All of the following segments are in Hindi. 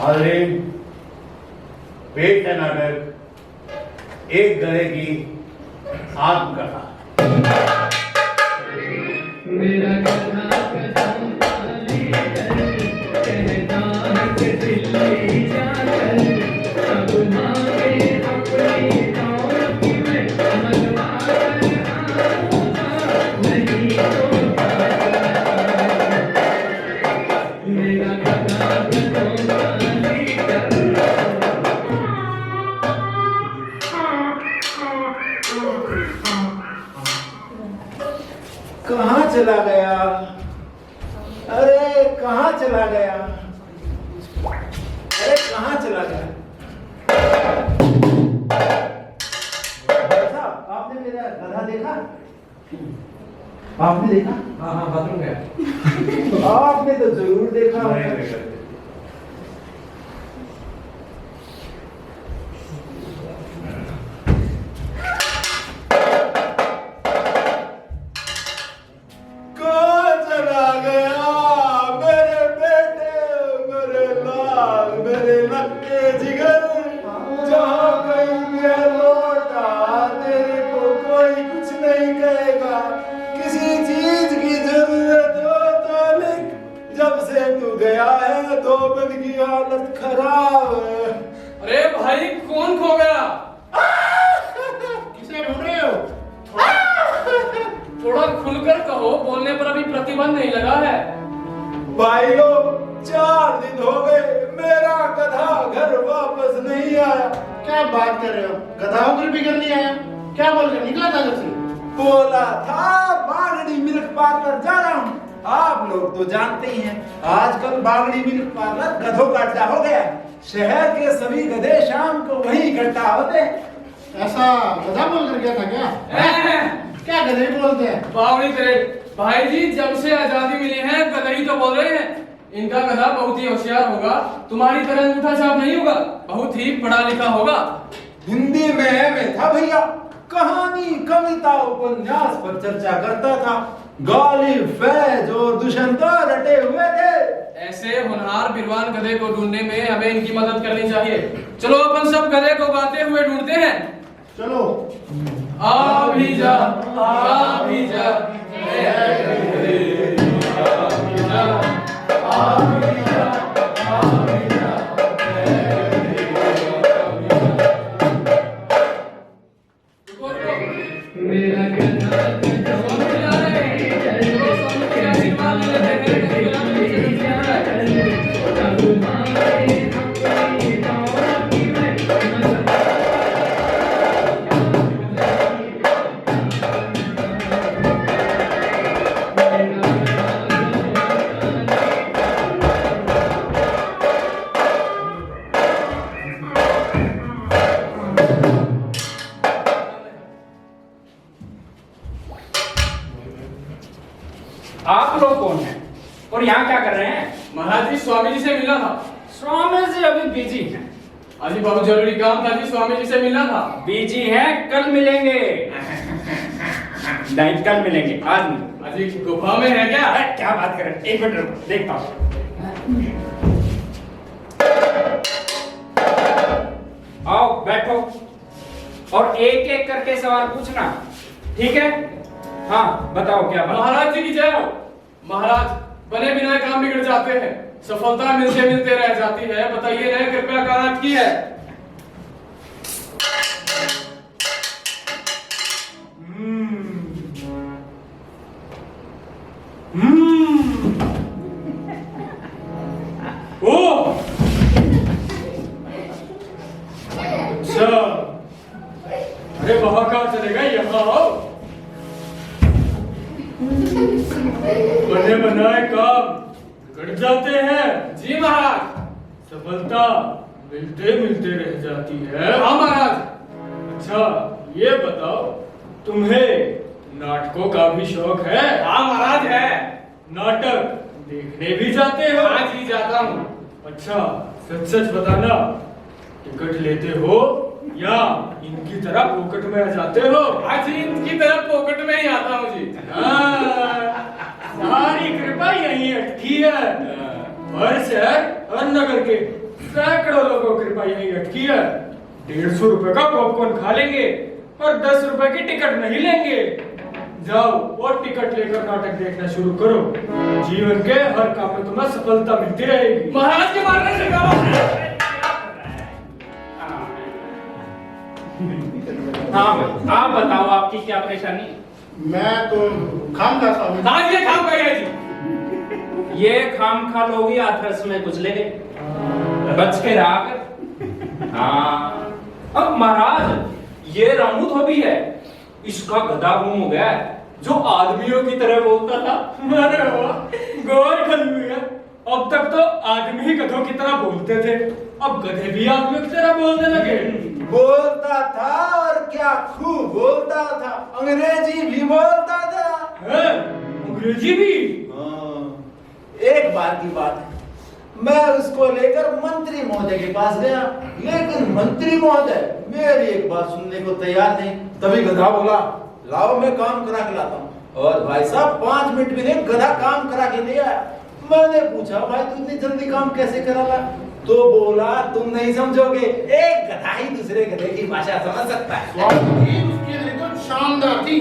हाज़रीन, पेश है नाटक एक गधे की आत्मकथा। मेरा गधा कदम लेकर कहता है कि दिल्ली जाकर अब मांगे अपनी दौलत में मनवा कर आऊंगा, नहीं तो मेरा गधा कदम लेकर। कहाँ चला गया? अरे कहाँ चला गया? अरे कहाँ चला गया? भाई साहब, आपने मेरा गधा देखा? आपने देखा? हाँ हाँ, बाथरूम गया। आपने तो जरूर देखा होगा। कहाँ चला गया मेरे बेटे, मेरे लाल, मेरे लक्के जिगर? जहाँ कहीं गया लौटा, तेरे को कोई कुछ नहीं कहेगा। किसी चीज की जरूरत हो तो लिख, जब से तू गया है तो बन की हालत खराब है। अरे भाई, कौन खो गया? किसे ढूंढ रहे हो? थोड़ा खुलकर कहो, बोलने पर अभी प्रतिबंध नहीं लगा है। भाई लोग, 4 दिन हो गए मेरा गधा घर वापस नहीं आया। क्या बात कर रहे हो? गधा होकर भी घर नहीं आया? क्या बोलकर निकला था घर से? बोला था बागड़ी मिल्क पार्लर जा रहा हूँ। आप लोग तो जानते ही हैं, आजकल बागड़ी मिल्क पार्लर गधों का अड्डा हो गया। शहर के सभी गधे शाम को वहीं इकट्ठा होते हैं। ऐसा गधा बोल कर गया था क्या? क्या गधे बोलते हैं? बावड़ी तेरे भाई जी, जब से आजादी मिली है गधा ही तो बोल रहे हैं। इनका गधा बहुत ही होशियार होगा, तुम्हारी तरह अंगूठा छाप नहीं होगा, बहुत ही पढ़ा लिखा होगा। हिंदी में एमए था भैया, कहानी कविता उपन्यास पर चर्चा करता था। गालिब, फैज और दुष्यंता रटे हुए थे। ऐसे होनहार विद्वान गधे को ढूंढने में हमें इनकी मदद करनी चाहिए। चलो अपन सब गधे को गाते हुए ढूंढते हैं। चलो। आ भी जा, आ भी जा, आ भी जा, आ भी जा, आ भी जा। मेरा गधा आप लोग कौन हैं और यहाँ क्या कर रहे हैं? महाराज जी, स्वामी जी से मिलना था। स्वामी जी अभी बिजी हैं। अजी बहुत जरूरी काम था जी, स्वामी जी से मिलना था। बिजी हैं, कल मिलेंगे। नहीं, कल मिलेंगे, आज नहीं। अजी गुफा में है क्या? अरे, क्या बात कर रहे हैं? एक मिनट रुको, देखता हूँ। आओ बैठो और एक एक करके सवाल पूछना, ठीक है? हाँ बताओ क्या बात? महाराज जी की जय हो। महाराज, बने बिना काम बिगड़ जाते हैं, सफलता मिलते मिलते रह जाती है। बताइए ना, कृपया कारण की है? ओह, अच्छा, अरे वहां कहाँ चलेगा, यहाँ आओ। बने बनाए काम कट जाते हैं। जी महाराज। सफलता मिलते मिलते रह जाती है। हाँ महाराज। अच्छा, ये बताओ, तुम्हें नाटकों का भी शौक है? हाँ महाराज है। नाटक देखने भी जाते हो? हाँ जी, जाता हूँ। अच्छा, सच सच बताना, टिकट लेते हो या इनकी तरह पॉकेट में आ जाते हो? हाँ जी, इनकी तरफ पॉकेट में ही आता हूँ जी। सारी कृपा यही अटकी है। हर शहर, हर नगर के सैकड़ों लोगों की कृपा यही अटकी है। 150 रुपए का पॉपकॉर्न खा लेंगे और 10 रुपए की टिकट नहीं लेंगे। जाओ और टिकट लेकर नाटक देखना शुरू करो। जीवन के हर काम में तुम्हें सफलता मिलती रहेगी। महाराज के मारने से हाँ भाई, आप बताओ आपकी क्या परेशानी? मैं तो खाम खा स्वामी। आज ये काम करिए जी। ये खाम खा लोग ही आथरस में कुछ ले बच के रहा कर। हाँ अब महाराज ये रामू धोबी है, इसका गधा गुम हो गया है, जो आदमियों की तरह बोलता था। अरे वाह, गौर खलू है। अब तक तो आदमी ही गधों की तरह बोलते थे, अब गधे भी आदमियों की तरह बोलने लगे। बोलता था और क्या खूब बोलता था, अंग्रेजी भी बोलता था। हैं? अंग्रेजी भी? एक बार की बात है, मैं उसको लेकर मंत्री महोदय के पास गया, लेकिन मंत्री महोदय मेरी एक बात सुनने को तैयार नहीं। तभी गधा बोला, लाओ मैं काम करा के लाता हूँ। और भाई साहब 5 मिनट में नहीं, गधा काम करा के ले आया। मैंने पूछा, भाई तू इतनी जल्दी काम कैसे करा ला? तो बोला, तुम नहीं समझोगे, एक गधा ही दूसरे गधे की भाषा समझ सकता है। स्वामी उसकी अंग्रेजी तो शानदार थी।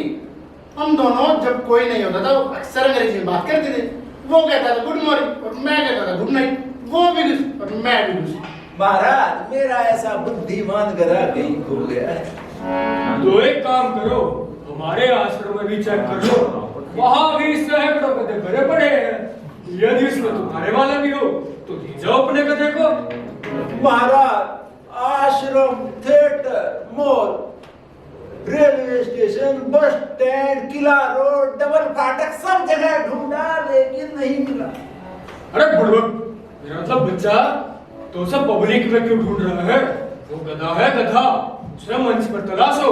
हम दोनों जब कोई नहीं होता था वो अक्सर अंग्रेजी में बात करते थे। वो कहता था गुड मॉर्निंग और मैं कहता था गुड नाइट। वो भी घुस और मैं भी घुस। महाराज मेरा ऐसा बुद्धिमान गधा कहीं खो गया है। तो एक काम करो, हमारे आश्रम में भी चेक कर लो, वहां भी सैकड़ों गधे भरे पड़े हैं। यदि इसमें तुम्हारे वाला भी हो तो ले जाओ अपने गधे को। महाराज आश्रम, theatre, mall, railway station, bus stand, किला रोड, डबल फाटक, सब जगह ढूंढा लेकिन नहीं मिला। अरे बुड़बक, मेरा मतलब बच्चा तो सब पब्लिक में क्यों ढूंढ रहा है? वो गधा है गधा, उसे मंच पर तलाशो।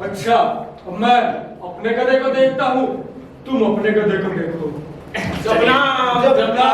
अच्छा अब मैं अपने गधे को देखता हूँ, तुम अपने गधे को देखो। जबना जबना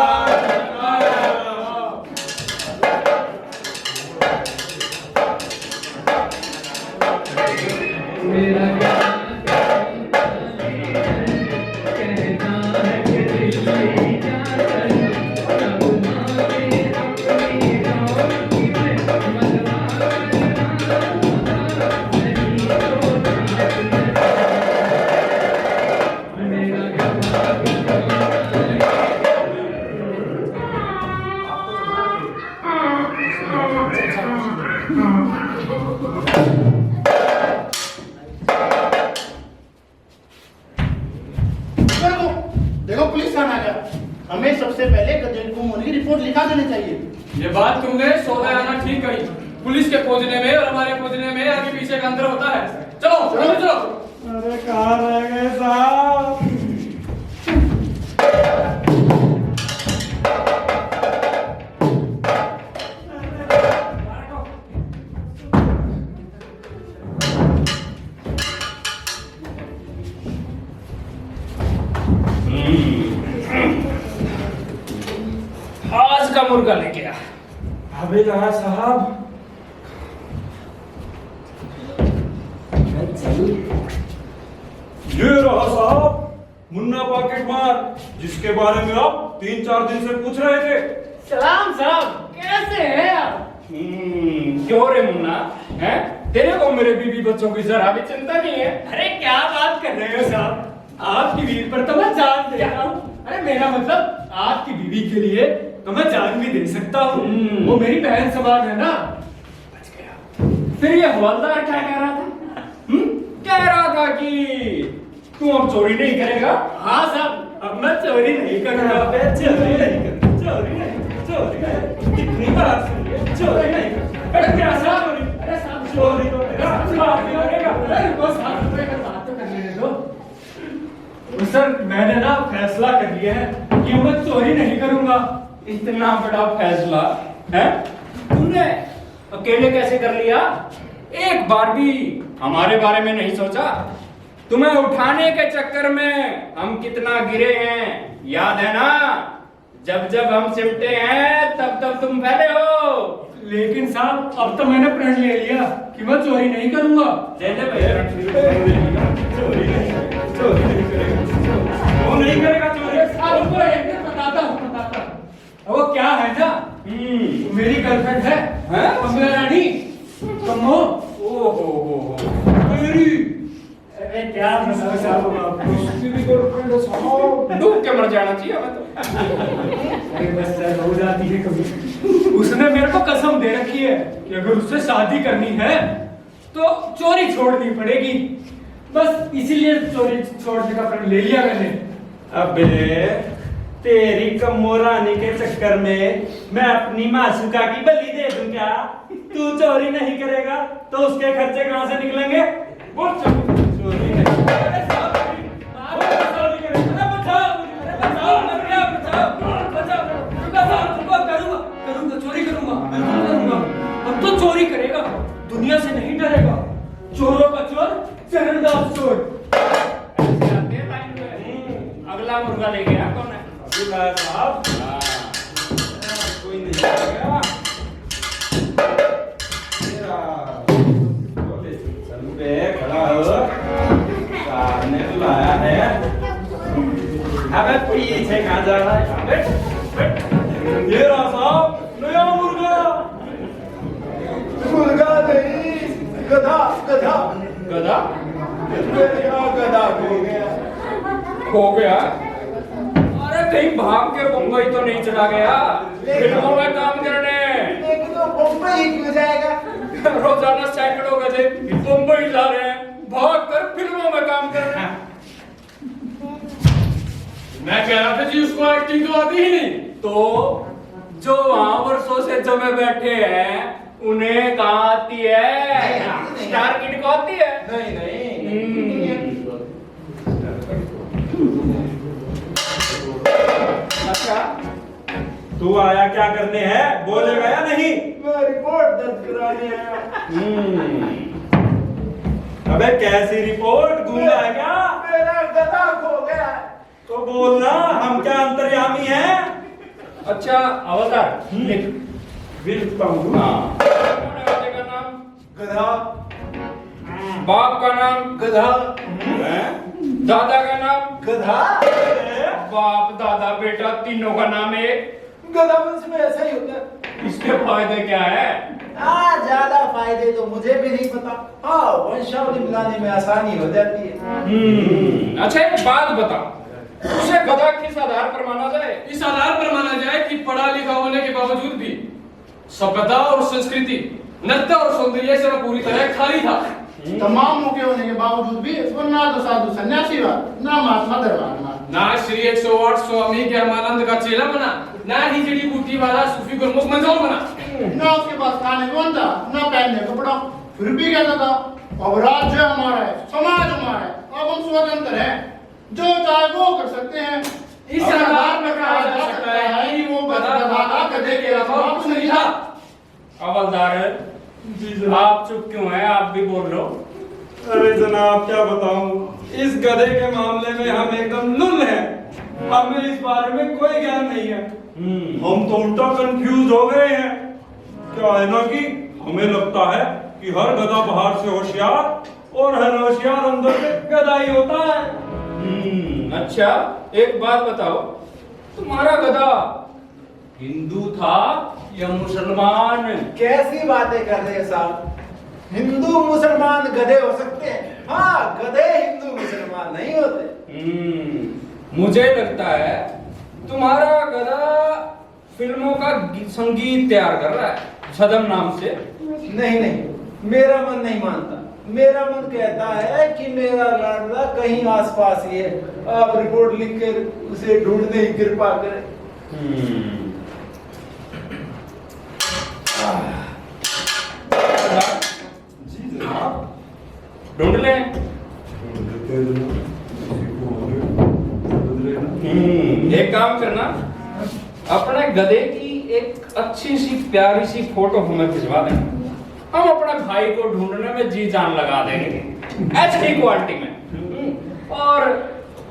देखो पुलिस थाना आ गया। हमें सबसे पहले गधे को होने की रिपोर्ट लिखा देनी चाहिए। ये बात तुमने सोलह ठीक कही। पुलिस के खोजने में और हमारे खोजने में आगे पीछे का अंतर होता है। चलो चलो चलो। अरे कहाँ रह गए साहब? आज का मुर्गा लेके आ। अबे रहा साहब, ये रहा साहब मुन्ना पॉकेट मार, जिसके बारे में आप 3-4 दिन से पूछ रहे थे। सलाम साहब, कैसे हैं आप? क्यों रे मुन्ना, हैं? तेरे को मेरे बीवी बच्चों की जरा भी चिंता नहीं है? अरे क्या बात कर रहे हो साहब, आपकी बीवी पर तो मैं जान दे रहा हूँ। अरे मेरा मतलब आपकी बीवी के लिए तो मैं जान भी दे सकता हूँ। वो मेरी बहन समान है ना। बच गया। फिर ये हवलदार क्या कह रहा था? कह रहा था कि तू अब चोरी नहीं करेगा। हाँ साहब, अब मैं चोरी नहीं करूँगा। चोरी नहीं करूँगा, चोरी नहीं, कितनी बार सुनिए, चोरी नहीं करूँगा। अरे क्या साहब, अरे साहब चोरी तो मेरा बाप नहीं करेगा। अरे वो साहब बात तो करने दे दो। सर मैंने ना फैसला कर लिया है कि मैं चोरी नहीं करूँगा। इतना बड़ा फैसला है तूने अकेले कैसे कर लिया? एक बार भी हमारे बारे में नहीं सोचा? तुम्हें उठाने के चक्कर में हम कितना गिरे हैं, याद है ना? जब जब हम सिमटे हैं तब तब तुम फैले हो। लेकिन साहब अब तो मैंने प्रण ले लिया कि मैं चोरी नहीं करूँगा। ले ले भैया, चोरी नहीं करेगा, वो नहीं करेगा चोरी। आपको एक दिन बताता हूँ। वो क्या है ना, मेरी गर्लफ्रेंड है हैं? कमला रानी कमो ओहो मेरी अरे क्या बताओ साहब उसकी भी गर्लफ्रेंड है साहब, डूब के मर जाना चाहिए हमें तो। अरे बस सर हो जाती है कभी। उसने मेरे को कसम दे रखी है कि अगर उससे शादी करनी है तो चोरी छोड़नी पड़ेगी। बस इसीलिए चोरी छोड़ने का प्रण ले लिया मैंने। अबे तेरी कम्मो रानी के चक्कर में मैं अपनी मासूका की बलि दे दूं क्या? तू चोरी नहीं करेगा तो उसके खर्चे कहां से निकलेंगे? बोल चोरी नहीं। अरे साहब, चोरी करें। अरे बचाओ मुझे, अरे बचाओ, अरे क्या बचाओ, रुका साहब, रुका, करूंगा, चोरी करूंगा, बिल्कुल करूंगा। अब तो चोरी करेगा, दुनिया से नहीं डरेगा। चोरों का चोर, चरणदास चोर। अगला मुर्गा ले गया कौन है? अभी लाया साहब, कोई नहीं आएगा। तेरा बोले चल बे, खड़ा हो। सामने लाया है। अबे पीछे कहाँ जा रहा है? बैठ, बैठ। ये रहा साहब, नया मुर्गा। मुर्गा नहीं, गधा गधा गधा मेरा गधा खो गया। खो गया? अरे कहीं भाग के बम्बई तो नहीं चला गया फिल्मों में काम करने? लेकिन तो बम्बई क्यों जाएगा? रोजाना सैकड़ों गधे बम्बई जा रहे हैं भाग कर फिल्मों में काम करने। मैं कह रहा था जी उसको एक्टिंग तो आती ही नहीं। तो जो वहां वर्षों से जमे बैठे हैं उन्हें कहाँ आती है? नहीं। स्टार किड को आती है? नहीं नहीं अच्छा तू आया क्या करने है? बोलेगा या नहीं? मैं रिपोर्ट दर्ज कराने आया। अबे कैसी रिपोर्ट? गूंगा है क्या? मेरा गधा खो गया। तो बोलना, हम क्या अंतर्यामी हैं? अच्छा अवतार लिख। बिल्कुल हूँ। हाँ कौन है बेटे का नाम? गधा बाप का नाम? गधा दादा का नाम? गधा बाप दादा बेटा तीनों का नाम एक। गधा वंश में ऐसा ही होता है। इसके फायदे क्या है? ज्यादा फायदे तो मुझे भी नहीं पता। हाँ, वंशावली मिलाने में आसानी हो जाती है। अच्छा एक बात बता, उसे गधा किस आधार पर माना जाए? इस आधार पर माना जाए कि पढ़ा लिखा होने के बावजूद भी सभ्यता और संस्कृति, नृत्य और सौंदर्य से वह पूरी तरह खाली था। तमाम मौके होने के बावजूद भी वो ना तो साधु सन्यासी हुआ, ना महात्मा दरबार हुआ। ना श्री 108 स्वामी ज्ञानानंद का चेला बना, ना ही जड़ी बूटी वाला सूफी गुरमुख मंजूर बना। ना उसके पास खाने को था, ना पहनने कपड़ा, फिर भी कहता था अब राज्य हमारा है, समाज हमारा है, अब हम स्वतंत्र हैं, जो चाहे वो कर सकते हैं। इस आधार पर कहा जा सकता है कि वो गधा गधे के अलावा कुछ नहीं था। हवलदार आप चुप क्यों हैं? आप भी बोल लो। अरे जनाब क्या बताऊं, इस गधे के मामले में हम एकदम नुल हैं। हमें इस बारे में कोई ज्ञान नहीं है। हम तो उल्टा कंफ्यूज हो गए हैं। क्या है ना कि हमें लगता है कि हर गधा बाहर से होशियार और हर होशियार अंदर से गधा ही होता है। अच्छा एक बात बताओ, तुम्हारा गधा हिंदू था या मुसलमान? कैसी बातें कर रहे हैं साहब? हिंदू मुसलमान गधे हो सकते हैं, हाँ गधे हिंदू मुसलमान नहीं होते। मुझे लगता है तुम्हारा गधा फिल्मों का संगीत तैयार कर रहा है सदम नाम से। नहीं नहीं, मेरा मन नहीं मानता। मेरा मन कहता है कि मेरा लाडला कहीं आसपास ही है। आप रिपोर्ट लिख कर उसे ढूंढने की कृपा करें। जी जनाब। ढूंढ ले। एक काम करना, अपने गधे की एक अच्छी सी प्यारी सी फोटो हमें भिजवा देना। हम अपने भाई को ढूंढने में जी जान लगा देंगे HD क्वालिटी में। और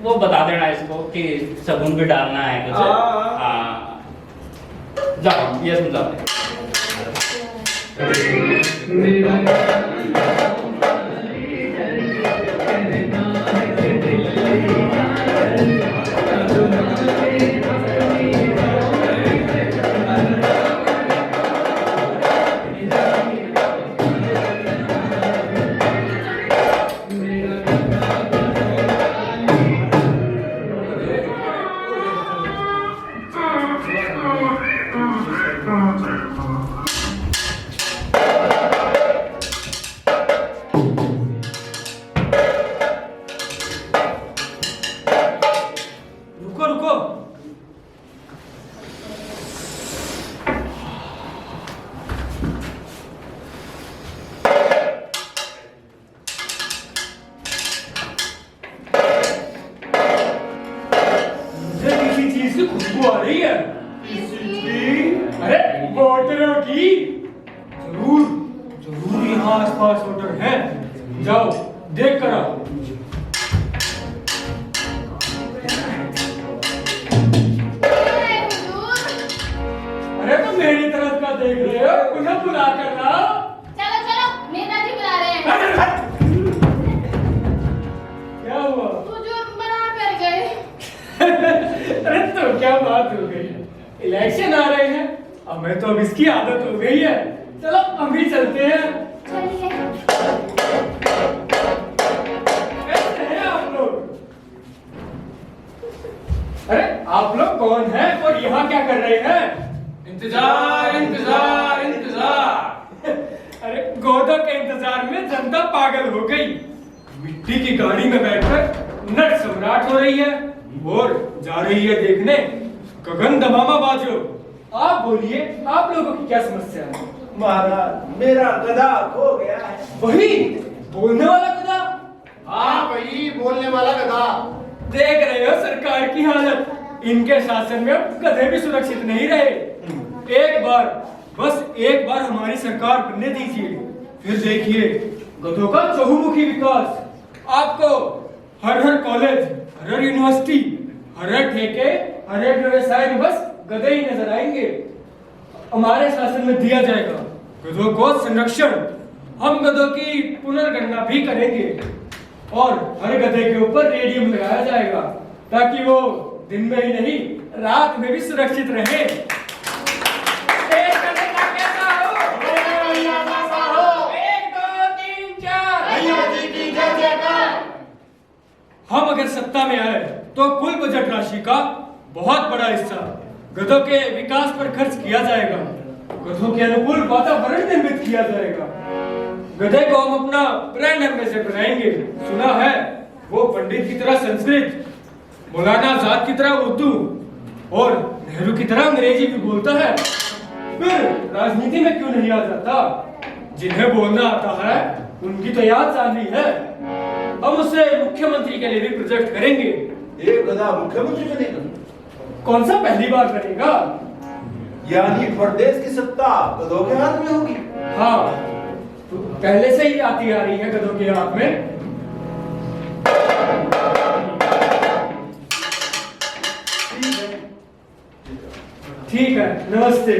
वो बता देना इसको कि साबुन भी डालना है कुछ। हाँ जाओ ये समझा दे। रुको रुको। मुझे किसी चीज की खुशबू आ रही है। अरे होटलों की। जरूर जरूर यहाँ आसपास होटल है। जाओ देख कर आओ। अरे तुम मेरी तरफ का देख रहे हो? उन्हें बुला कर लाओ। चलो चलो, नेताजी बुला रहे हैं। क्या हुआ? हुजूर बना कर गए। अरे तो क्या बात हो गई? इलेक्शन आ रहे हैं, हमें तो अब इसकी आदत हो गई है। चलो हम भी चलते हैं। चलिए। कैसे हैं आप लोग? अरे आप लोग कौन हैं और यहाँ क्या कर रहे हैं? इंतजार इंतजार इंतजार। अरे गोदो के इंतजार में जनता पागल हो गई। मिट्टी की गाड़ी में बैठकर नट सम्राट हो रही है और जा रही है देखने गगन दमामा बाजो। आप बोलिए, आप लोगों की क्या समस्या है? महाराज मेरा गधा खो गया है। वही बोलने वाला गधा। हाँ भाई, बोलने वाला गधा। देख रहे हो सरकार की हालत। इनके शासन में अब गधे भी सुरक्षित नहीं रहे। एक बार, बस एक बार हमारी सरकार बनने दीजिए, फिर देखिए गधों का चहुमुखी विकास। आपको हर हर कॉलेज, हर हर यूनिवर्सिटी, हर हर ठेके, हर एक व्यवसाय में बस गधे ही नजर आएंगे। हमारे शासन में दिया जाएगा गधों को संरक्षण। हम गधों की पुनर्गणना भी करेंगे और हर गधे के ऊपर रेडियम लगाया जाएगा ताकि वो दिन में ही नहीं रात में भी सुरक्षित रहे। हम अगर सत्ता में आए तो कुल बजट राशि का बहुत बड़ा हिस्सा गधों के विकास पर खर्च किया जाएगा। गधों के अनुकूल वातावरण निर्मित किया जाएगा। गधे को हम अपना ब्रांड एम्बेसडर बनाएंगे। सुना है वो पंडित की तरह संस्कृत, मौलाना आजाद की तरह उर्दू और नेहरू की तरह अंग्रेजी भी बोलता है। फिर राजनीति में क्यों नहीं आ जाता? जिन्हें बोलना आता है उनकी तो याद सानी है। हम उससे मुख्यमंत्री के लिए भी प्रोजेक्ट करेंगे। एक गधा मुख्यमंत्री बनेगा? कौन सा पहली बार बनेगा? यानी प्रदेश की सत्ता गधों के हाथ में होगी? हाँ, तो पहले से ही आती आ रही है गधों के हाथ में। ठीक है, नमस्ते।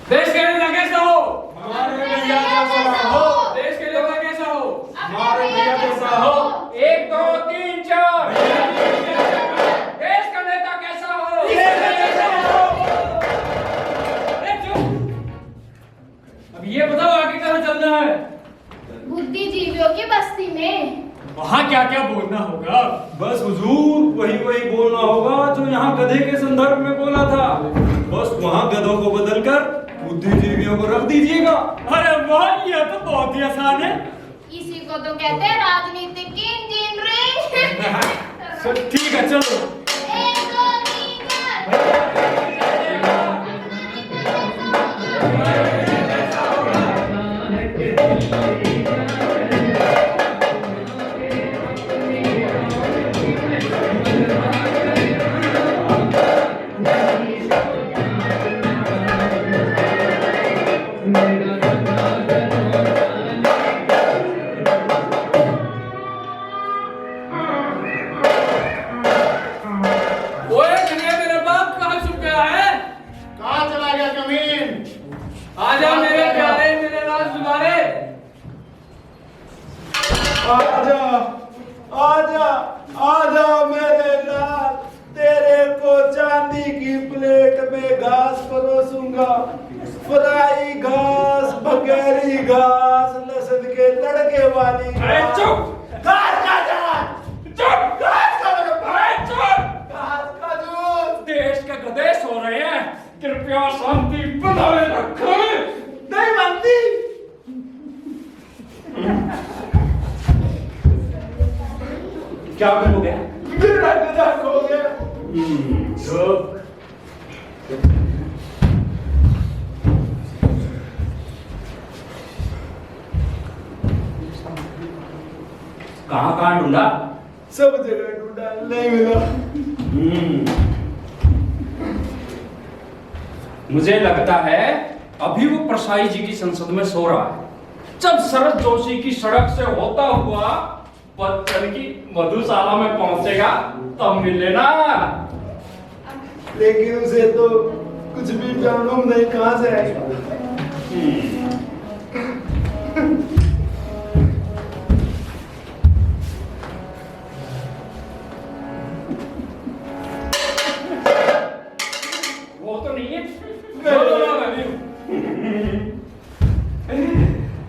देश के लिए कैसा हो? हमारे भैया कैसा हो? देश के लिए कैसा हो? हमारे भैया कैसा हो? 1 2 3 4। देश का नेता कैसा हो? अरे चुप। अब ये बताओ आगे कहाँ चलना है? बुद्धिजीवियों की बस्ती में। वहाँ क्या क्या बोलना होगा? बस हुजूर वही वही बोलना होगा जो यहाँ गधे के संदर्भ में बोला था। बस वहाँ गधों को बदलकर बुद्धिजीवियों को रख दीजिएगा। अरे वाह, ये तो बहुत ही आसान है। इसी को तो कहते हैं राजनीतिक इंजीनियरिंग। ठीक है, चलो। 1 2 3 4। ओए कन्हैया, मेरा बाप कहाँ छुप गया है? कहाँ चला गया कमीन? आजा मेरे प्यारे, मेरे राज दुलारे। आजा आजा आजा मेरे लाल, तेरे को चांदी की प्लेट में घास परोसूंगा। फ्राई घास, बघेरी घास, लहसुन के तड़के वाली अरे घास। चुप। घास का जान, चुप। घास का मेरे भाई, अरे चुप। घास का दूध। देश के गधे सो रहे हैं, कृपया शांति बतावे रखा है। नहीं मानती। क्या हो गया? मेरा गधा खो गया। चुप। कहाँ ढूंढा? सब जगह ढूंढा, नहीं मिला। मुझे लगता है अभी वो प्रसाई जी की संसद में सो रहा है। जब शरद जोशी की सड़क से होता हुआ पत्थर की मधुशाला में पहुंचेगा तब मिल लेना। लेकिन उसे तो कुछ भी मालूम नहीं कहां से आएगा। वो तो नहीं है। मैं भी हूँ।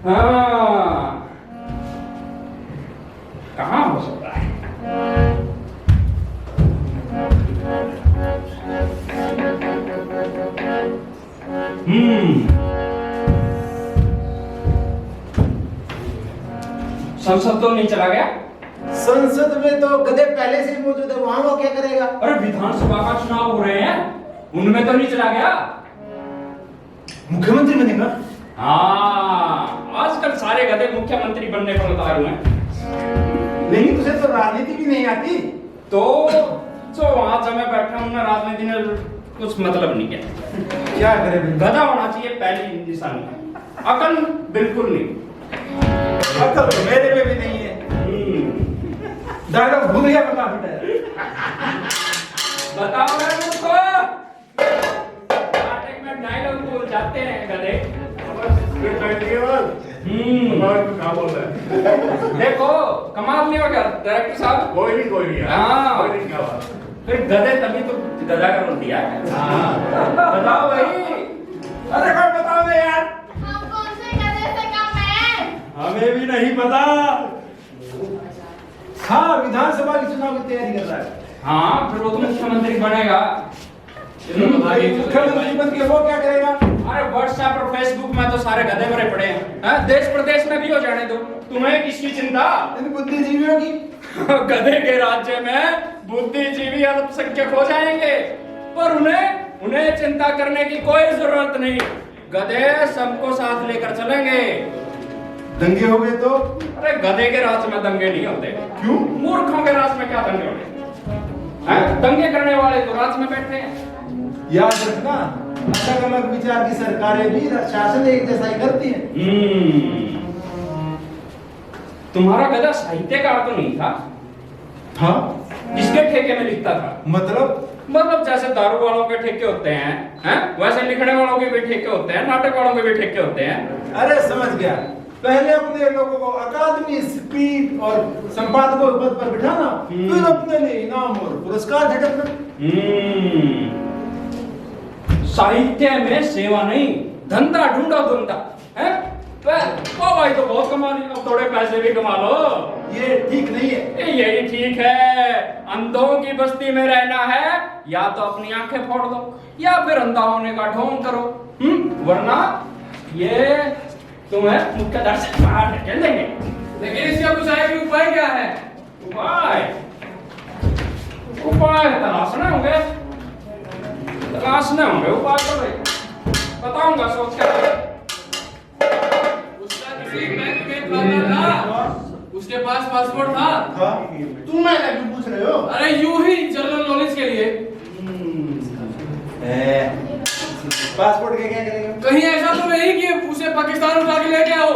हाँ, कहाँ हो सकता है? संसद तो नहीं चला गया? संसद में तो गधे पहले से ही मौजूद है, वहां वो क्या करेगा? अरे विधानसभा का चुनाव हो रहे हैं, उनमें तो नहीं चला गया? मुख्यमंत्री बनेगा? हाँ, आजकल सारे गधे मुख्यमंत्री बनने पर उतारू हैं। लेकिन तुझे तो राजनीति भी नहीं आती। तो जो वहां जब मैं बैठा हूं ना, राजनीति ने कुछ मतलब नहीं किया। क्या करे बिल्कुल? गधा होना चाहिए पहली निशानी, अकल बिल्कुल नहीं। अकल तो मेरे में भी नहीं है। डायलॉग भूल गया मैं काफी टाइम। बताओ मेरे मुझको, नाटक में डायलॉग भूल जाते हैं गधे। क्या बोल रहा है? देखो कमाल नहीं हो गया डायरेक्टर साहब। कोई नहीं हाँ। कोई नहीं, क्या बात? फिर गधे तभी तो गधा का रोल दिया है। बताओ भाई। अरे कोई बताओ दे यार। हम कौन से गधे से कम हैं? हमें भी नहीं पता। हाँ, विधानसभा के चुनाव की तैयारी कर रहा है। हाँ, फिर वो तो मुख्यमंत्री बनेगा। मुख्यमंत्री बन के वो क्या करेगा? अरे व्हाट्सएप और फेसबुक में तो सारे गधे भरे पड़े हैं। हाँ? देश प्रदेश में भी हो जाने दो, तुम्हें किसकी चिंता? इन बुद्धिजीवियों की। गधे के राज्य में बुद्धिजीवी अल्पसंख्यक हो जाएंगे, पर उन्हें चिंता करने की कोई जरूरत नहीं। गधे सबको साथ लेकर चलेंगे। दंगे हो गए तो? अरे गधे के राज में दंगे नहीं होते। क्यों? मूर्खों के राज में क्या दंगे होते? दंगे करने वाले तो राज में बैठे हैं। याद रखना, अलग अलग विचार की सरकारें भी शासन एक जैसा ही करती हैं। तुम्हारा गधा साहित्यकार तो नहीं था? हाँ, किसके ठेके में लिखता था? मतलब जैसे दारू वालों के ठेके होते हैं, वैसे लिखने वालों के भी ठेके होते हैं, नाटक वालों के भी ठेके होते हैं। अरे समझ गया। पहले अपने लोगों को अकादमी, स्पीच और संपादकों के पद पर बिठाना, फिर अपने लिए इनाम और पुरस्कार झटकना। साहित्य में सेवा नहीं, धंधा ढूंढो धंधा है। ओ भाई तो बहुत कमा ली, अब थोड़े पैसे भी कमा लो। ये ठीक नहीं है। यही ठीक है। अंधों की बस्ती में रहना है, या तो अपनी आंखें फोड़ दो या फिर अंधा होने का ढोंग करो। वरना ये तुम्हें मुख्य दर्शक बाहर ढकेल देंगे। लेकिन इसका कुछ आगे उपाय क्या है? उपाय तलाशने होंगे उपाय तो भाई बताऊंगा सोच कर। उसका किसी बैंक में खाता था, उसके पास पासपोर्ट था। तुम मैं क्यों पूछ रहे हो? अरे यूं ही जनरल नॉलेज के लिए। पासपोर्ट के क्या करेगा? कहीं ऐसा तो नहीं कि उसे पाकिस्तान उठा के लेके आओ।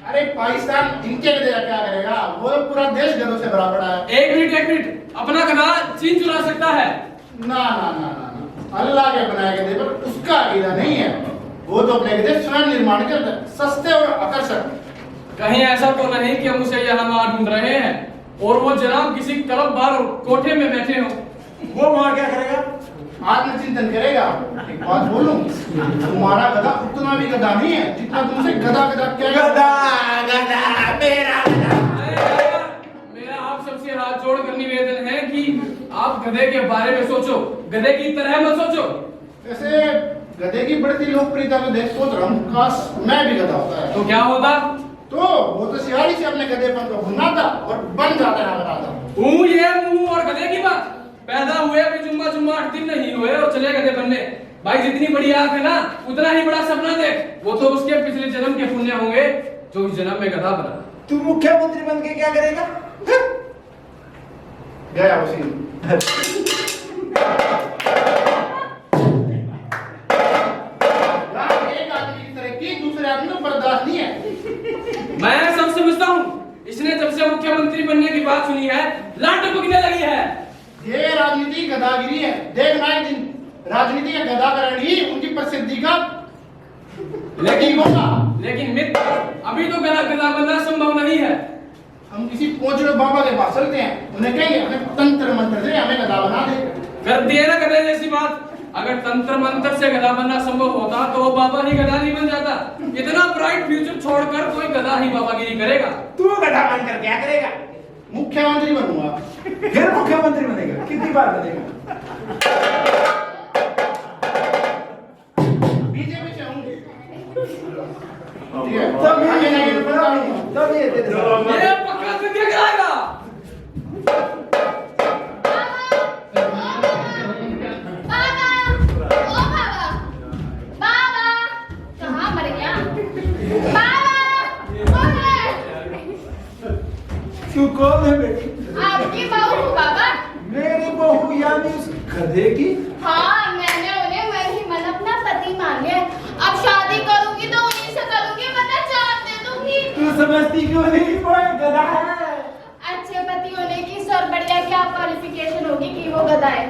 अरे पाकिस्तान इनके लिए क्या करेगा? वो पूरा देश गधों से भरा पड़ा है। एक मिनट, अपना गधा चीन चुरा सकता है? ना ना ना ना ना, अल्लाह के बनाए गधे पर उसका अकीदा नहीं है। वो तो अपने गधे स्वयं निर्माण करता है, सस्ते और आकर्षक। कहीं ऐसा तो नहीं कि हम उसे यहाँ वहाँ ढूंढ रहे हैं और वो जनाब किसी क्लब बार कोठे में बैठे हो। वो वहाँ क्या करेगा? आत्मचिंतन करेगा। एक बात बोलूं, तुम्हारा गधा उतना भी गधा नहीं है जितना तुमसे गधा क्या गधा मेरा गधा। मेरा आप सबसे हाथ जोड़कर निवेदन है कि आप गधे के बारे में सोचो, गधे की तरह मत सोचो। वैसे गधे की बढ़ती लोकप्रियता को देख सोच रहा हूँ काश मैं भी गधा होता है। तो क्या होता? तो वो तो सियारी से अपने गधेपन को भुनाता और बन जाता है गधा। ये मुंह और गधे की बात। पैदा हुए अभी जुम्मा 8 दिन नहीं हुए और चले गधे बनने। भाई जितनी बड़ी आंख है ना उतना ही बड़ा सपना देख। वो तो उसके पिछले जन्म के पुण्य होंगे जो इस जन्म में गधा बना। तू मुख्यमंत्री बन के क्या करेगा? गया उसी एक आदमी की तरक्की दूसरे आदमी को बर्दाश्त नहीं है। मैं सब समझता हूँ। इसने जब से मुख्यमंत्री बनने की बात सुनी है लाट टपकने लगी है। ये राजनीति गदागिरी है। देखना एक दिन राजनीति का गदाकरण ही उनकी प्रसिद्धि का लेकिन होगा। लेकिन मित्र अभी तो गधा बनना संभव नहीं है। हम किसी पोचड़े बाबा के पास चलते हैं, उन्हें कहेंगे हमें तंत्र मंत्र से हमें गधा बना दे। कर दिए ना गधे जैसी बात। अगर तंत्र मंत्र से गधा बनना संभव होता तो वो बाबा ही गधा नहीं बन जाता। इतना ब्राइट फ्यूचर छोड़कर कोई गधा ही बाबागिरी करेगा। तू गधा बनकर क्या करेगा? मुख्यमंत्री बनूंगा। फिर मुख्यमंत्री बनेगा? कितनी बार बनेगा? बीजेपी से हूँ। तब ये दे दे। ये पक्का से क्या कराएगा? कहाँ मर गया? तू कौन है बेटी? आपकी बहू हूँ बाबा। मेरी बहू यानी उस गधे की? हाँ, मैंने उन्हें मन ही मन अपना पति मान लिया। अब शादी करूंगी तो उन्हीं से करूंगी, वरना जान दे दूंगी। तू समझती क्यों नहीं? कोई गधा है। अच्छे पति होने की सर बढ़िया क्या क्वालिफिकेशन होगी कि वो गधा है।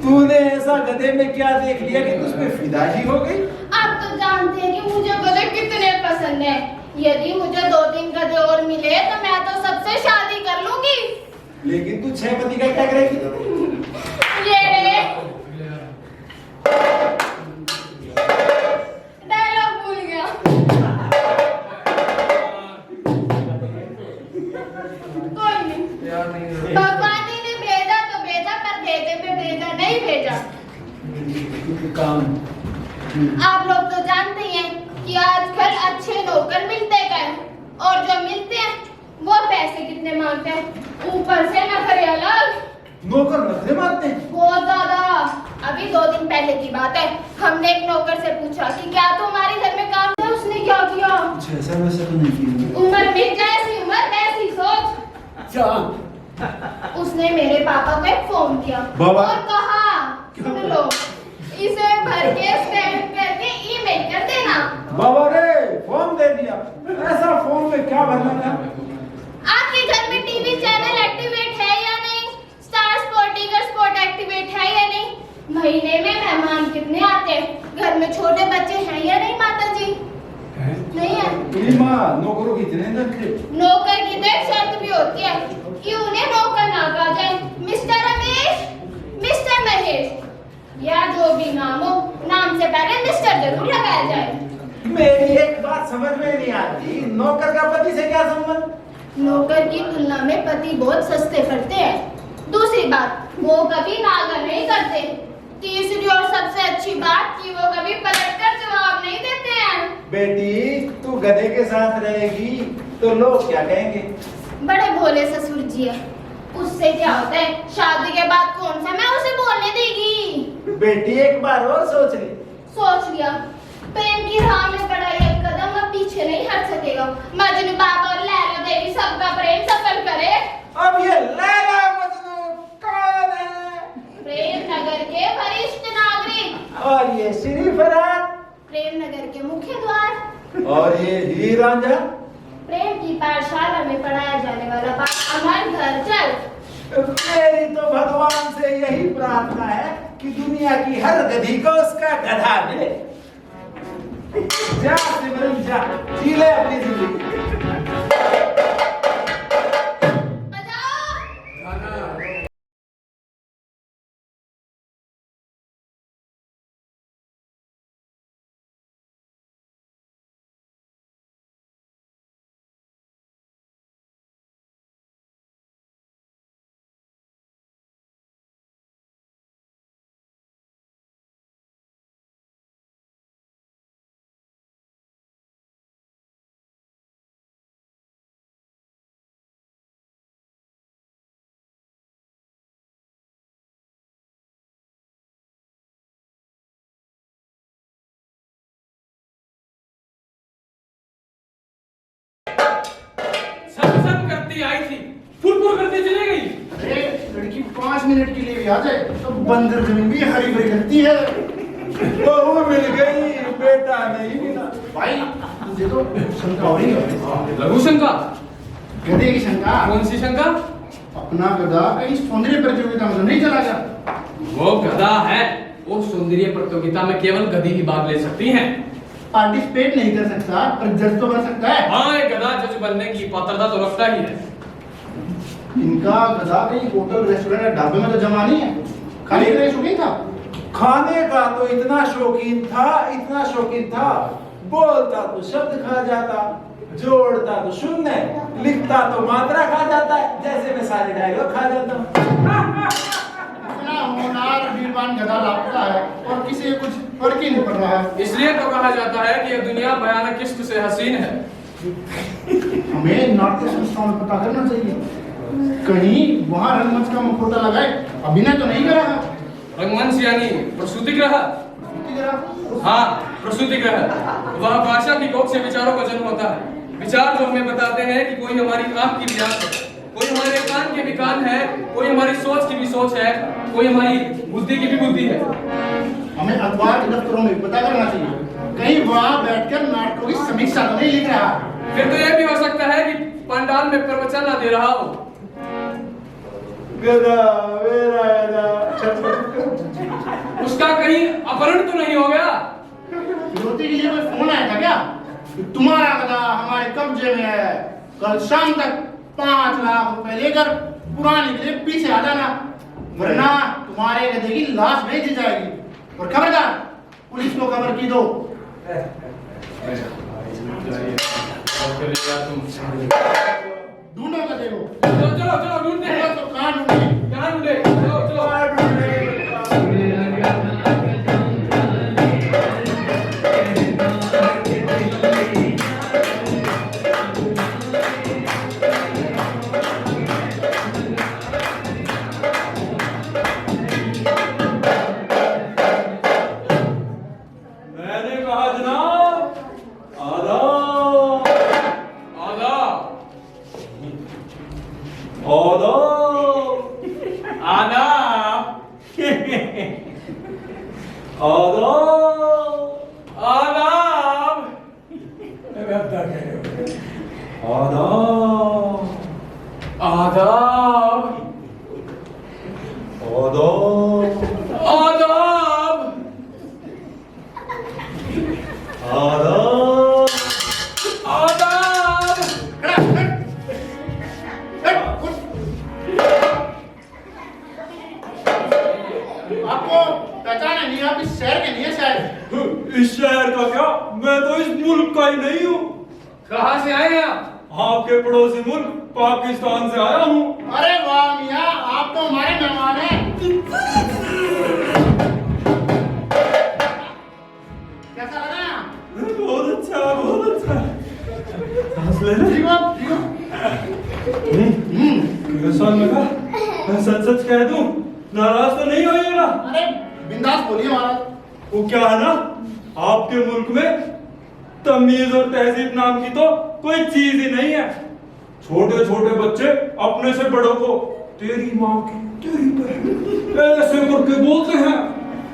तूने ऐसा गधे में क्या देख लिया कि तुझ पे फिदा ही हो गई? आप तो जानते हैं कि मुझे गधे कितने पसंद है। यदि मुझे 2-3 गधे और मिले तो मैं तो सबसे शादी कर लूंगी। लेकिन तू 6 पति का क्या करेगी? ये डायलॉग भूल गया। कोई नहीं, भगवान ने भेजा तो भेजा, पर भेजे पे भेजा नहीं भेजा। आप लोग तो जानते ही हैं कि आजकल अच्छे नौकर मिलते गए और जो मिलते हैं वो पैसे कितने मांगते हैं, ऊपर से नखरे अलग। नौकर नखरे मारते हैं? बहुत ज्यादा। अभी 2 दिन पहले की बात है, हमने एक नौकर से पूछा कि क्या तुम्हारे घर में काम है? उसने क्या किया? कुछ ऐसा वैसा तो नहीं किया। उम्र में जैसी उम्र वैसी सोच। उसने मेरे पापा को एक फोन किया बाबा? और कहा सुन लो, इसे भर के स्टैम्प करके ईमेल कर देना। बाबा रे फोन दे दिया। ऐसा फोन में क्या भरना था? आपके घर में टीवी चैनल एक्टिवेट है या नहीं? Star sport, tiger sport activate है या नहीं? महीने में मेहमान कितने आते हैं? घर में छोटे बच्चे हैं या नहीं माता जी? नहीं है। तेरी माँ नौकरों की इतने नखरे? नौकर की तो एक शर्त भी होती है कि उन्हें नौकर ना कहा जाए। मिस्टर रमेश, मिस्टर महेश या जो भी नाम हो, नाम से पहले मिस्टर जरूर लगाया जाए। मेरी एक बात समझ में नहीं आती, नौकर का पति से क्या संबंध? नौकर की तुलना में पति बहुत सस्ते पड़ते हैं। दूसरी बात, वो कभी नागा नहीं करते। तीसरी और सबसे अच्छी बात कि वो कभी पलटकर जवाब नहीं देते हैं। बेटी तू गधे के साथ रहेगी तो लोग क्या कहेंगे? बड़े भोले ससुर जी है, उससे क्या होता है? शादी के बाद कौन सा मैं उसे बोलने देगी? बेटी एक बार और सोच ले। सोच लिया। प्रेम की राह में बढ़ा एक कदम अब पीछे नहीं हट सकेगा। मजनू बाबा और लैला देवी सबका प्रेम सफल करे। अब ये लैला मजनू कौन है? प्रेम नगर के वरिष्ठ नागरिक और ये श्री फरात? प्रेम नगर के मुख्य द्वार। और ये हीर रांझा? प्रेम की पाठशाला में पढ़ाया जाने वाला पाठ अमर घर चल। मेरी तो भगवान से यही प्रार्थना है कि दुनिया की हर गधी को उसका गधा मिले। जा सिमरन जा, जी ले अपनी जिंदगी। करती आई थी, फुरफुर करती चली गई। अरे लड़की 5 मिनट के लिए भी आ जाए तो बंजर जमीन भी हरी भरी लगती है। बहू मिल गई, बेटा नहीं मिला। भाई तुझे तो शंका हो रही है। लघु शंका? गधे की शंका। कौन सी शंका? अपना गधा कहीं सौंदर्य प्रतियोगिता में तो नहीं चला गया? वो गधा है, वो सौंदर्य प्रतियोगिता में केवल गधी ही भाग ले सकती हैं। पार्टिसिपेट नहीं कर सकता पर जज तो बन सकता है। हाँ, एक गधा जज बनने की पात्रता तो रखता ही है। इनका गधा कहीं होटल रेस्टोरेंट या ढाबे में तो जमा नहीं है। खाने के लिए शौकीन था। खाने का तो इतना शौकीन था, बोलता तो शब्द खा जाता, जोड़ता तो शून्य, लिखता तो मात्रा खा जाता, जैसे मैं सारे डायलॉग खा जाता हूँ। इतना होनहार वीरवान गधा लापता है और किसी को कुछ फर्क ही नहीं पड़ रहा है। इसलिए तो कहा जाता है कि यह दुनिया भयानक किस्त से हसीन है। हमें नाट्य संस्थाओं में पता करना चाहिए, कहीं वहाँ रंगमंच का मुखौटा लगाए। अभिनय तो नहीं करा है। रंगमंच यानी प्रसूति गृह। हाँ, प्रसूति गृह। वह भाषा की कोख से विचारों का जन्म होता है। विचार जो हमें बताते हैं कि कोई हमारी आंख की भी आंख है, कोई हमारे कान के भी कान है, कोई हमारी सोच की भी सोच है, कोई हमारी बुद्धि की भी बुद्धि है। हमें अखबार के दफ्तरों में पता करना चाहिए, कहीं वहाँ बैठकर नाटकों की समीक्षा तो नहीं लिख रहा। फिर तो यह भी हो सकता है कि पंडाल में प्रवचन ना दे रहा हो। गधा मेरा गधा। उसका कहीं अपहरण तो नहीं हो गया? फिरौती के लिए कोई फोन आया था क्या? तुम्हारा गधा हमारे कब्जे में है, कल शाम तक 5 लाख रुपए लेकर पुराने के लिए पीछे आ जाना, वरना तुम्हारे गधे की लाश भेज दी जाएगी। और खबरदार, पुलिस को खबर की दो। ढूंढो गधे को। चलो चलो चलो, ढूंढते हैं। तो कहाँ ढूंढे? कहाँ ढूंढे? चलो चलो। मैंने कहा जनाब, आदाब आदाब। आदाब आदाब। आदाब आदाब। आदाब आदाब। आदाब आदाब। आदाब आदाब। आपको पहचान है नहीं? आप इस शहर के नहीं है शायद। इस शहर का क्या, मैं तो इस मुल्क का ही नहीं हूँ। कहाँ से आए हैं आप? आपके पड़ोसी मुल्क पाकिस्तान से आया हूँ। अरे वाह मियाँ, आप तो हमारे मेहमान हैं। कैसा लगा? बहुत अच्छा, बहुत अच्छा। सांस ले ले। ठीक हो? ठीक हो? कैसा लगा? मैं सच सच कह दूं, नाराज तो नहीं होइएगा? अरे बिंदास बोलिए महाराज। वो क्या है ना, आपके मुल्क में तमीज और तहजीब नाम की तो कोई चीज ही नहीं है। छोटे छोटे बच्चे अपने से बड़ों को तेरी माँ की, तेरी बहन ऐसे करके बोलते हैं।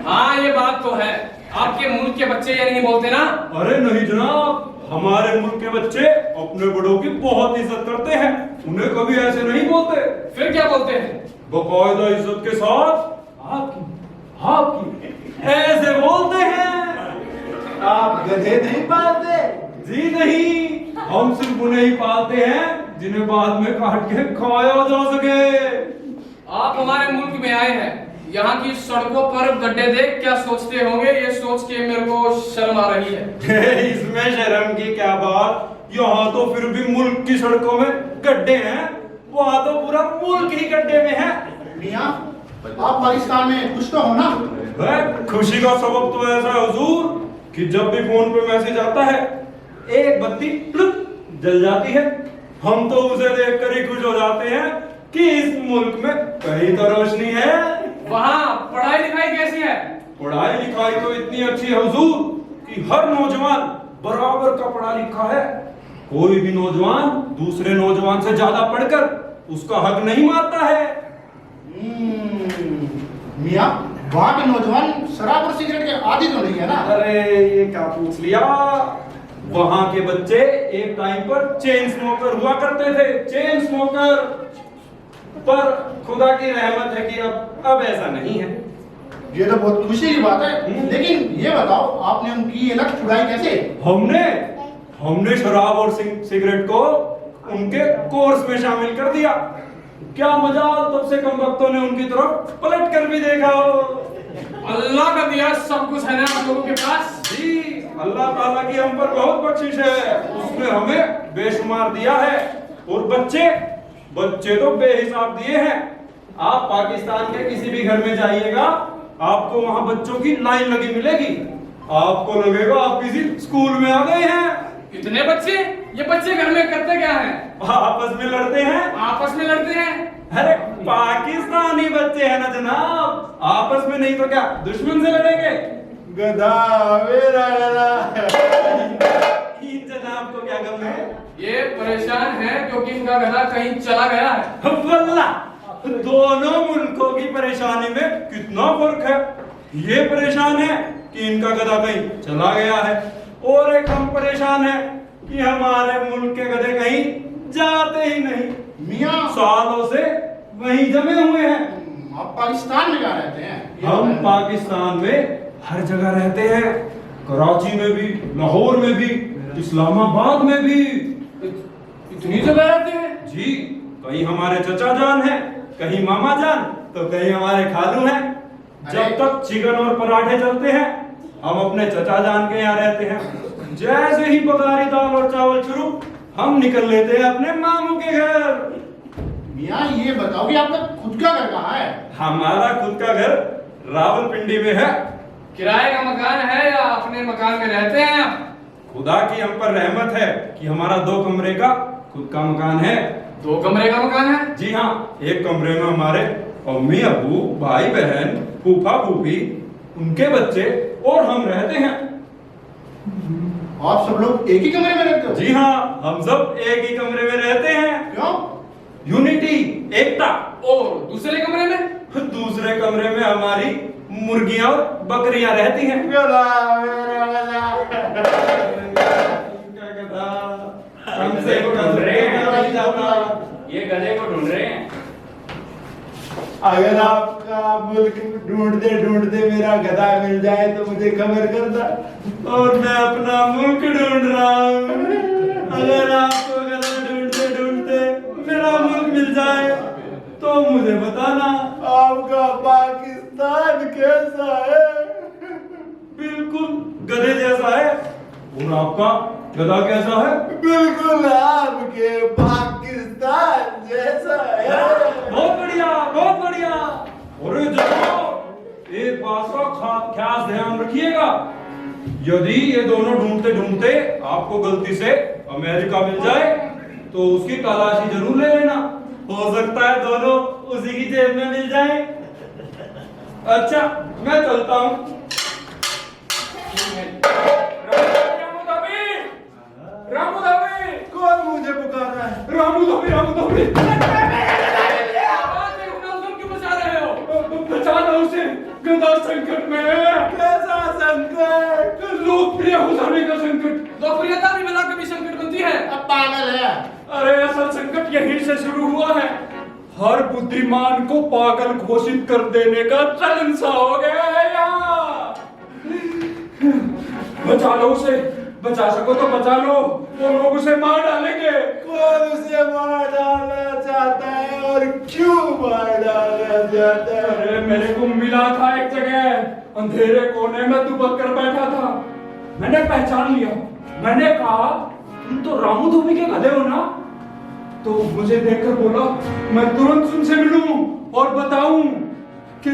हाँ, ये बात तो है। आपके मुल्क के बच्चे ये नहीं बोलते ना? अरे नहीं जनाब, हमारे मुल्क के बच्चे अपने बड़ों की बहुत इज्जत करते हैं, उन्हें कभी ऐसे नहीं बोलते। फिर क्या बोलते हैं? बकायदा इज्जत के साथ आपकी आपकी ऐसे बोलते हैं। आप गधे नहीं पालते? जी नहीं, हम सिर्फ उन्हें ही पालते हैं जिन्हें बाद में काट के खाया जा सके। आप हमारे मुल्क में आए हैं, यहाँ की सड़कों पर गड्ढे देख क्या सोचते होंगे, ये सोच के मेरे को शर्म आ रही है। इसमें शर्म की क्या बात, यहाँ तो फिर भी मुल्क की सड़कों में गड्ढे हैं, वहाँ तो पूरा मुल्क ही गड्ढे में है। मियाँ, आप पाकिस्तान में कुछ तो हो ना? खुशी का सबब तो ऐसा है हुजूर कि जब भी फोन पे मैसेज आता है, एक बत्ती प्लुप जल जाती है। हम तो उसे देखकर ही खुश हो जाते हैं कि इस मुल्क में कहीं तो रोशनी है। वहाँ पढ़ाई लिखाई कैसी है? पढ़ाई लिखाई तो इतनी अच्छी है हुजूर कि हर नौजवान बराबर का पढ़ा लिखा है। कोई भी नौजवान दूसरे नौजवान से ज्यादा पढ़कर उसका हक नहीं मारता है। मियाँ, वहाँ के नौजवान शराब और सिगरेट के आदी तो नहीं है ना? अरे ये क्या पूछ लिया। वहाँ के बच्चे एक टाइम पर चेन स्मोकर हुआ करते थे, चेन स्मोकर। पर खुदा की रहमत है कि अब ऐसा नहीं है। ये तो बहुत खुशी की बात है। लेकिन ये बताओ, आपने उनकी ये लत छुड़ाई कैसे? हमने शराब और सिगरेट को उनके कोर्स में शामिल कर दिया। क्या मजाल, तब से कम वक्तों ने उनकी तरफ पलट कर भी देखा हो। अल्लाह का दिया सब कुछ है ना आप लोगों के पास? जी, अल्लाह ताला की हम पर बहुत बख्शिश है, उसने हमें बेशुमार दिया है। और बच्चे तो बेहिसाब दिए हैं। आप पाकिस्तान के किसी भी घर में जाइएगा, आपको वहां बच्चों की लाइन लगी मिलेगी। आपको लगेगा आप किसी स्कूल में आ गए हैं। इतने बच्चे? ये बच्चे घर में करते क्या हैं? आपस में लड़ते हैं। आपस में लड़ते हैं? अरे पाकिस्तानी बच्चे हैं ना जनाब, आपस में नहीं तो क्या दुश्मन से लड़ेंगे। गधा मेरा गधा। इन जनाब को क्या गम है? ये परेशान है क्योंकि इनका गधा कहीं चला गया है। वल्लाह, दोनों मुल्कों की परेशानी में कितना फर्क है। ये परेशान है कि इनका गधा कहीं चला गया है, और एक हम परेशान है कि हमारे मुल्क के गधे कहीं जाते ही नहीं। मियाँ, सालों से वहीं जमे हुए हैं। आप पाकिस्तान में कहाँ रहते हैं? हम पाकिस्तान में हर जगह रहते हैं, कराची में भी, लाहौर में भी, इस्लामाबाद में भी। इतनी जगह रहते हैं? जी, कहीं हमारे चचा जान है, कहीं मामा जान, तो कहीं हमारे खालू हैं। जब तक चिकन और पराठे चलते हैं, हम अपने चचा जान के यहाँ रहते हैं। जैसे ही बघारी दाल और चावल शुरू, हम निकल लेते हैं अपने मामू के घर। मियाँ, ये बताओ कि आपका खुद का घर कहाँ है? हमारा खुद का घर रावलपिंडी में है। किराए का मकान है या अपने मकान में रहते हैं आप? खुदा की हम पर रहमत है कि हमारा 2 कमरे का खुद का मकान है। 2 कमरे का मकान है? जी हाँ, एक कमरे में हमारे अम्मी अबू, भाई बहन, फूफा फूफी, उनके बच्चे और हम रहते हैं। आप सब लोग एक ही कमरे में रहते हो? जी हाँ, हम सब एक ही कमरे में रहते हैं। क्यों? यूनिटी, एकता। और दूसरे कमरे में? दूसरे कमरे में हमारी मुर्गियां और बकरियां रहती हैं। गधा मेरा गधा। हमसे ढूंढ रहे हैं, ये गधे को ढूंढ रहे हैं। अगर आपका मुल्क ढूंढते ढूंढते मेरा गधा मिल जाए तो मुझे खबर करना। और मैं अपना मुल्क ढूंढ रहा हूँ। अगर आपको गधा ढूंढते ढूंढते मेरा मुल्क मिल जाए तो मुझे बताना। आपका पाकिस्तान कैसा है? बिल्कुल गधे जैसा है। और आपका गधा कैसा है? बिल्कुल आपके पाकिस्तान जैसा है। बहुत बढ़िया, बहुत बढ़िया। और एक बात का खास ध्यान रखिएगा, यदि ये दोनों ढूंढते ढूंढते आपको गलती से अमेरिका मिल जाए तो उसकी तलाशी जरूर ले लेना। हो सकता है दोनों उसी की जेब में मिल जाए। अच्छा, मैं चलता हूँ। रामू धाबी, कौन मुझे पुकार रहा है? Ramu Dhabi, Ramu Dhabi. आवाज नहीं उठा, तुम क्यों बचा रहे हो? बचाना उसे, गधा संकट में है। कैसा संकट? लोकप्रिय हो जाने का संकट। लोकप्रियता भी मिला कभी संकट बनती है? अब पागल है। अरे असल संकट यहीं से शुरू हुआ है। हर बुद्धिमान को पागल घोषित कर देने का चलन सा हो गया है यहाँ। बचा लो उसे, बचा सको तो बचा लो, वो लोग उसे मार डालेंगे। कौन उसे मार डालना चाहता है और क्यों मार डालना चाहता है? अरे मेरे को मिला था एक जगह, अंधेरे कोने में दुबक कर बैठा था। मैंने पहचान लिया। मैंने कहा, तुम तो रामू धोबी के गधे हो ना? तो मुझे देखकर बोला, मैं तुरंत तुमसे मिलूं और बताऊं कि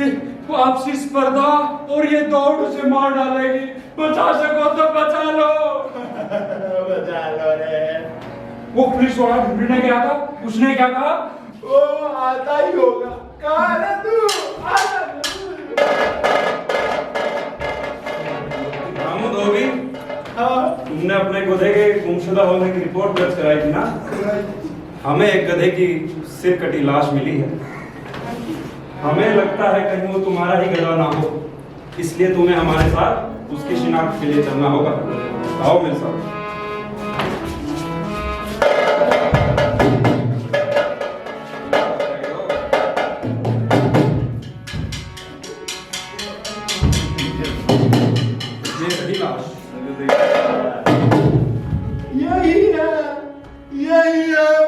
आपसी स्पर्धा और ये दौड़ उसे मार डालेगी। बचा सको तो बचा लो। बचा लो रे। वो पुलिस वाला ढूंढने गया था, उसने क्या कहा? वो आता ही होगा। कहाँ है तू? रामू धोबी, हाँ, तुम तुमने अपने गधे के गुमशुदा होने की रिपोर्ट दर्ज कराई थी ना? हमें एक गधे की सिर कटी लाश मिली है। हमें लगता है कहीं वो तुम्हारा ही गधा ना हो, इसलिए तुम्हें हमारे साथ उसकी शिनाख्त के लिए चलना होगा। आओ मेरे साथ। ये सही लाश यही है, यही है